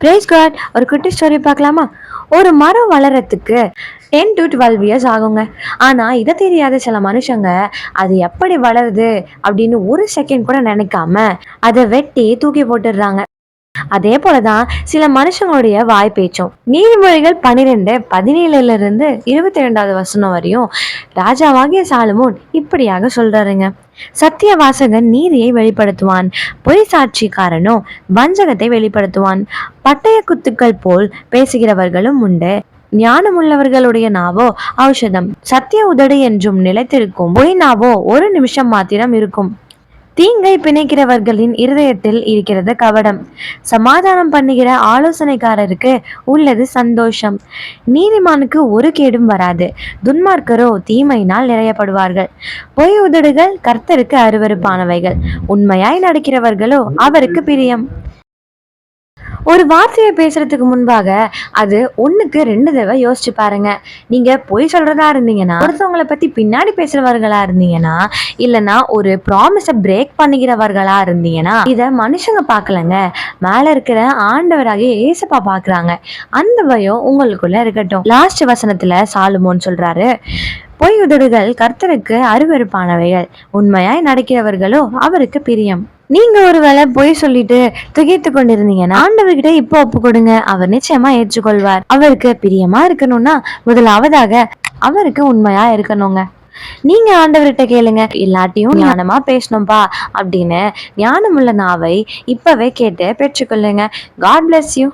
Brace God. ஒரு குட்டி story பார்க்கலாமா? ஒரு மரம் வளர்றதுக்கு 10 to 12 இயர்ஸ் ஆகுங்க. ஆனா இதை தெரியாத சில மனுஷங்க அது எப்படி வளருது அப்படின்னு ஒரு செகண்ட் கூட நினைக்காம அதை வெட்டி தூக்கி போட்டுடுறாங்க. அதே போலதான் சில மனுஷங்களுடைய வாய் பேச்சும். நீதிமொழிகள் 12:17 22 வசனம் வரையும் ராஜாவாகிய சாலமோன் இப்படியாக சொல்றாருங்க. சத்திய வாசகன் நீதியை வெளிப்படுத்துவான், பொய் சாட்சிக்காரனோ வஞ்சகத்தை வெளிப்படுத்துவான். பட்டய குத்துக்கள் போல் பேசுகிறவர்களும் உண்டு, ஞானமுள்ளவர்களுடைய நாவோ ஔஷதம். சத்திய உதடு என்றும் நிலைத்திருக்கும், பொய் நாவோ ஒரு நிமிஷம் மாத்திரம் இருக்கும். தீங்கை பிணைக்கிறவர்களின் இருதயத்தில் இருக்கிறது கவடம், சமாதானம் பண்ணுகிற ஆலோசனைக்காரருக்கு உள்ளது சந்தோஷம். நீதிமானுக்கு ஒரு கேடும் வராது, துன்மார்க்கரோ தீமையினால் நிறையப்படுவார்கள். பொய் உதடுகள் கர்த்தருக்கு அருவருப்பானவைகள், உண்மையாய் நடக்கிறவர்களோ அவருக்கு பிரியம். ஒரு வார்த்தையை பேசுறதுக்கு முன்பாக அது 1க்கு 2 தடவை யோசிச்சு பாருங்க. நீங்க பொய் சொல்றதா இருந்தீங்கன்னா, ஒருத்தவங்களை பத்தி பின்னாடி பேசுறவர்களா இருந்தீங்கன்னா, இல்லைன்னா ஒரு ப்ராமிஸை பிரேக் பண்ணிக்கிறவர்களா இருந்தீங்கன்னா, இதை மனுஷங்க பார்க்கலங்க, மேல இருக்கிற ஆண்டவராகிய ஏசப்பா பாக்குறாங்க. அந்த பயம் உங்களுக்குள்ள இருக்கட்டும். லாஸ்ட் வசனத்துல சாலமோன் சொல்றாரு, பொய் உதடுகள் கர்த்தருக்கு அருவருப்பானவைகள், உண்மையாய் நடக்கிறவர்களோ அவருக்கு பிரியம். நீங்க ஒருவேளை பொய் சொல்லிட்டு திகைத்து கொண்டிருந்தீங்கன்னா ஆண்டவர்கிட்ட இப்போ ஒப்பு கொடுங்க, அவர் நிச்சயமா ஏற்றுக்கொள்வார். அவருக்கு பிரியமா இருக்கணும்னா முதலாவதாக அவருக்கு உண்மையா இருக்கணுங்க. நீங்க ஆண்டவர்கிட்ட கேளுங்க, எல்லாத்தையும் ஞானமா பேசணும்பா அப்படின்னு ஞானமுள்ள நாவை இப்பவே கேட்டு பெற்றுக்கொள்ளுங்க. God bless you.